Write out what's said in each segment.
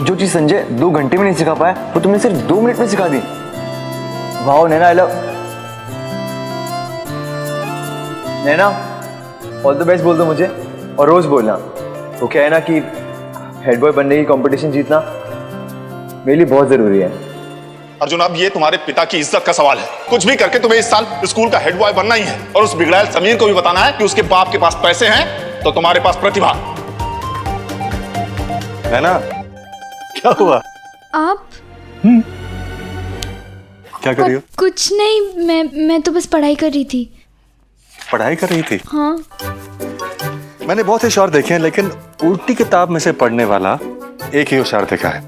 जो चीज संजय 2 घंटे में नहीं सिखा पाया वो तुमने सिर्फ 2 मिनट में सिखा दी। Wow Naina, I love. Naina all the best बोल दो मुझे, और रोज बोलना। वो क्या है ना कि हेड बॉय बनने की कंपटीशन जीतना मेरे लिए बहुत जरूरी है। अर्जुन, अब ये तुम्हारे पिता की इज्जत का सवाल है। कुछ भी करके तुम्हें इस साल स्कूल का हेड बॉय बनना ही है, और उस बिगड़ैल समीर को भी बताना है कि उसके बाप के पास पैसे हैं तो तुम्हारे पास प्रतिभा है ना। क्या हुआ? आप क्या कर रही हो? कुछ नहीं, मैं तो बस पढ़ाई कर रही थी। पढ़ाई कर रही थी? हाँ। मैंने बहुत ही होशियार देखे हैं, लेकिन उल्टी किताब में से पढ़ने वाला एक ही होशियार देखा है।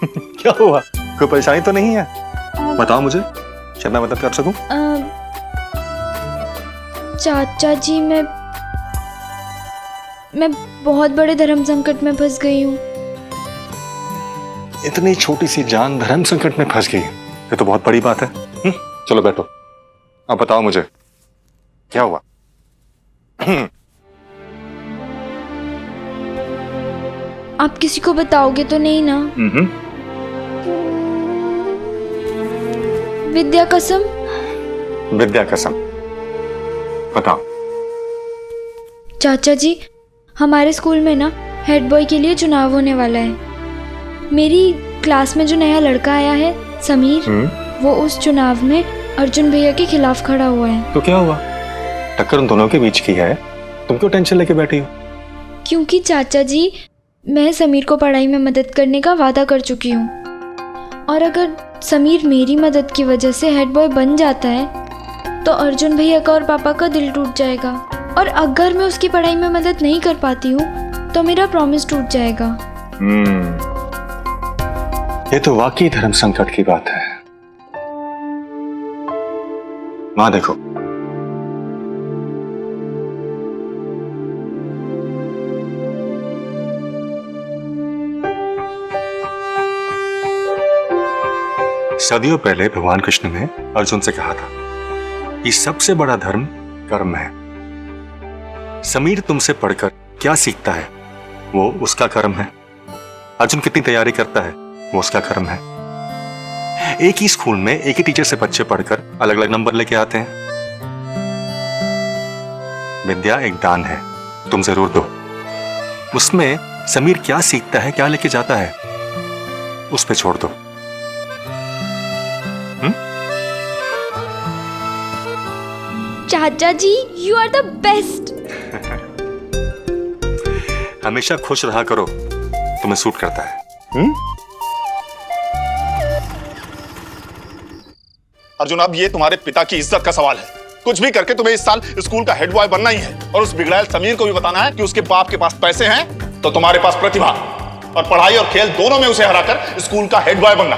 क्या हुआ? कोई परेशानी तो नहीं है? बताओ मुझे, शायद मैं मदद कर सकूं। चाचा जी, मैं बहुत बड़े धर्म संकट में फंस गई हूँ। इतनी छोटी सी जान धर्म संकट में फंस गई, ये तो बहुत बड़ी बात है। चलो बैठो, अब बताओ मुझे क्या हुआ। आप किसी को बताओगे तो नहीं ना? विद्या कसम। विद्या कसम, बताओ। चाचा जी, हमारे स्कूल में ना हेड बॉय के लिए चुनाव होने वाला है। मेरी क्लास में जो नया लड़का आया है समीर, वो उस चुनाव में अर्जुन भैया के खिलाफ खड़ा हुआ है। तो क्या हुआ? टक्कर उन दोनों के बीच की है, तुम क्यों टेंशन लेके बैठी हो? क्योंकि चाचा जी, मैं समीर को पढ़ाई में मदद करने का वादा कर चुकी हूँ, और अगर समीर मेरी मदद की वजह से हेड बॉय बन जाता है तो अर्जुन भैया का और पापा का दिल टूट जाएगा, और अगर मैं उसकी पढ़ाई में मदद नहीं कर पाती हूँ तो मेरा प्रॉमिस टूट जाएगा। ये तो वाकई धर्म संकट की बात है। मां देखो, सदियों पहले भगवान कृष्ण ने अर्जुन से कहा था कि सबसे बड़ा धर्म कर्म है। समीर तुमसे पढ़कर क्या सीखता है वो उसका कर्म है। अर्जुन कितनी तैयारी करता है वो उसका कर्म है। एक ही स्कूल में एक ही टीचर से बच्चे पढ़कर अलग अलग नंबर लेके आते हैं। विद्या एक दान है, तुम जरूर दो। उसमें समीर क्या सीखता है, क्या लेके जाता है, उस पे छोड़ दो। चाचा जी, यू आर द बेस्ट। हमेशा खुश रहा करो, तुम्हें सूट करता है। अर्जुन, अब ये तुम्हारे पिता की इज्जत का सवाल है। कुछ भी करके तुम्हें इस साल स्कूल का हेड बॉय बनना ही है, और उस बिगड़ैल समीर को भी बताना है कि उसके बाप के पास पैसे हैं तो तुम्हारे पास प्रतिभा, और पढ़ाई और खेल दोनों में उसे हराकर स्कूल का हेड बॉय बनना।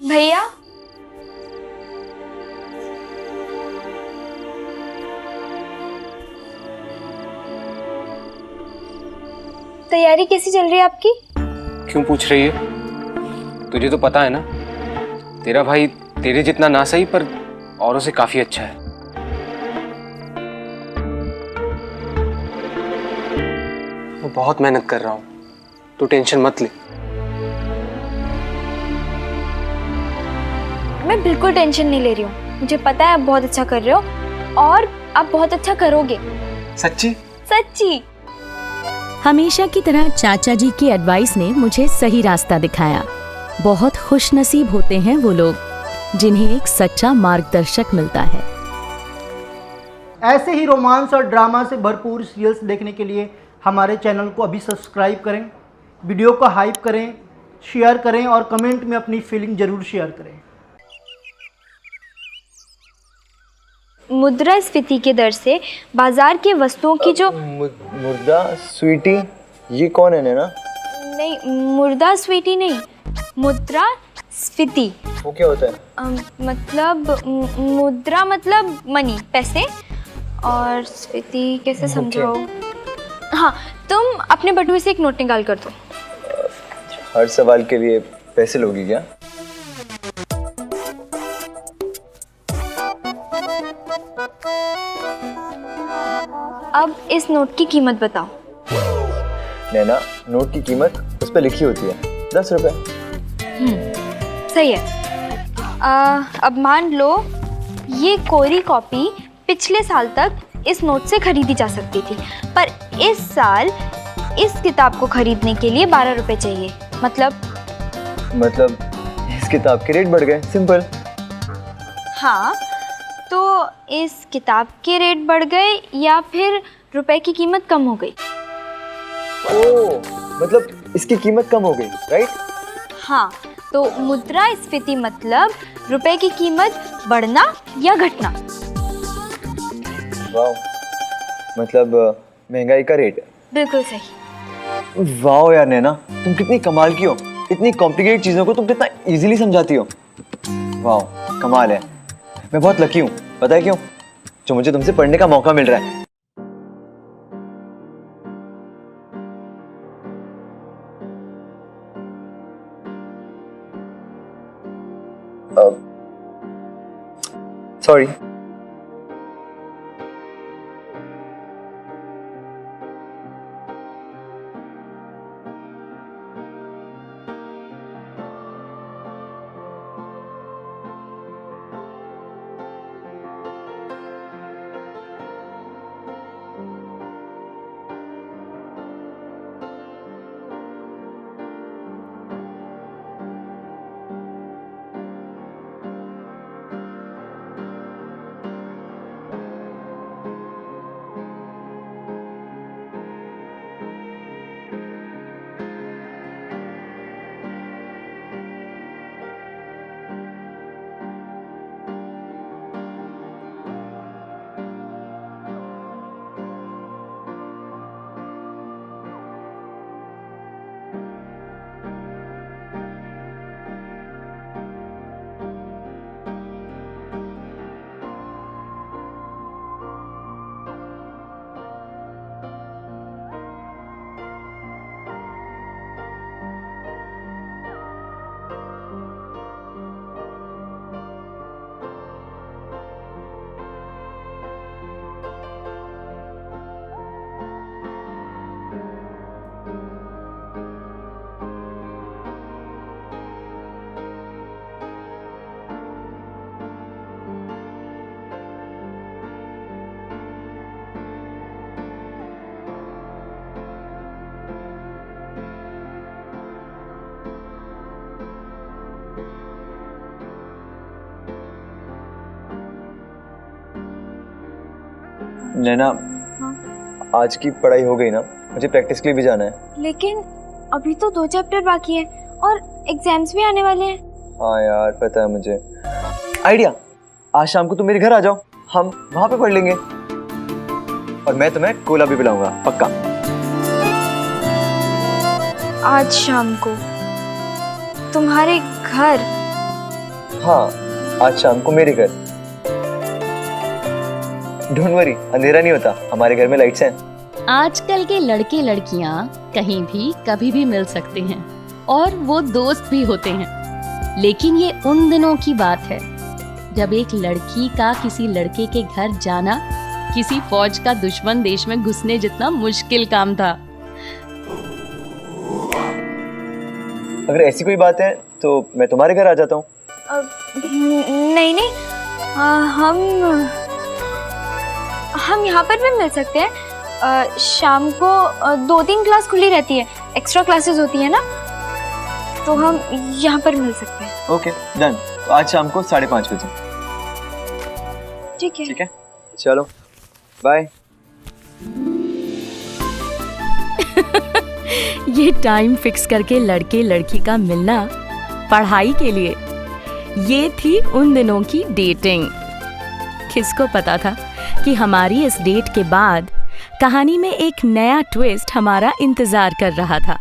भैया, तैयारी कैसी चल रही है आपकी? क्यों पूछ रही है? तुझे तो पता है ना, तेरा भाई तेरे जितना ना सही पर औरों से काफी अच्छा है। मैं बहुत मेहनत कर रहा हूं, तू टेंशन मत ले। मैं बिल्कुल टेंशन नहीं ले रही हूँ। मुझे पता है आप बहुत अच्छा कर रहे हो, और आप बहुत अच्छा करोगे। सच्ची? सच्ची। हमेशा की तरह चाचा जी की एडवाइस ने मुझे सही रास्ता दिखाया। बहुत खुशनसीब होते हैं वो लोग जिन्हें एक सच्चा मार्गदर्शक मिलता है। ऐसे ही रोमांस और ड्रामा से भरपूर सीरियल्स देखने के लिए हमारे चैनल को अभी सब्सक्राइब करें, वीडियो को हाइप करें, शेयर करें और कमेंट में अपनी फीलिंग जरूर शेयर करें। मुद्रास्फीति के दर से बाजार के वस्तुओं की जो मुर्दा स्वीटी, ये कौन है नैना? नहीं, मुद्रास्फीति नहीं, मुद्रास्फीति। वो क्या होता है? मतलब मुद्रा मतलब मनी, पैसे, और स्फीति कैसे समझो? हाँ, तुम अपने बटुए से एक नोट निकाल कर दो। हर सवाल के लिए पैसे लोगी क्या? अब इस नोट की कीमत बताओ। नैना, नोट की कीमत उस पर लिखी होती है, 10 रुपए। सही है। अब मान लो ये कोरी कॉपी पिछले साल तक इस नोट से खरीदी जा सकती थी, पर इस साल इस किताब को खरीदने के लिए 12 रुपए चाहिए। मतलब इस किताब के रेट बढ़ गए, सिंपल। हाँ, तो इस किताब के रेट बढ़ गए या फिर रुपए की कीमत कम हो गई? ओह, मतलब इसकी कीमत कम हो गई, राइट? हाँ, तो मुद्रास्फीति मतलब रुपए की कीमत बढ़ना या घटना। वाह, मतलब महंगाई का रेट। बिल्कुल सही। वाह यार नैना, तुम कितनी कमाल की हो, इतनी कॉम्प्लिकेटेड चीजों को तुम कितना इजीली समझाती हो। वाह, कमाल है। मैं बहुत लकी हूँ, पता है क्यों? जो मुझे तुमसे पढ़ने का मौका मिल रहा है। सॉरी। नैना, आज की पढ़ाई हो गई ना? मुझे प्रैक्टिस के लिए भी जाना है। लेकिन अभी तो 2 चैप्टर बाकी है और एग्जाम्स भी आने वाले हैं। हाँ यार, पता है मुझे। आइडिया, आज शाम को तुम मेरे घर आ जाओ, हम वहां पे पढ़ लेंगे और मैं तुम्हें कोला भी पिलाऊंगा, पक्का। आज शाम को तुम्हारे घर? हाँ, आज शाम को मेरे घर। डोंट वरी, अंधेरा नहीं होता, हमारे घर में लाइट्स हैं। आजकल के लड़के लड़कियां कहीं भी कभी भी मिल सकते हैं और वो दोस्त भी होते हैं, लेकिन ये उन दिनों की बात है जब एक लड़की का किसी लड़के के घर जाना किसी फौज का दुश्मन देश में घुसने जितना मुश्किल काम था। अगर ऐसी कोई बात है तो मैं तुम्हारे घर आ जाता हूँ। नहीं नहीं, हम यहाँ पर भी मिल सकते हैं। शाम को 2-3 क्लास खुली रहती है, एक्स्ट्रा क्लासेस होती है ना, तो हम यहाँ पर मिल सकते हैं। Okay, done. तो आज शाम को 5:30 बजे। ठीक है। ठीक है, चलो बाय। ये टाइम फिक्स करके लड़के लड़की का मिलना पढ़ाई के लिए, ये थी उन दिनों की डेटिंग। किसको पता था कि हमारी इस डेट के बाद कहानी में एक नया ट्विस्ट हमारा इंतजार कर रहा था।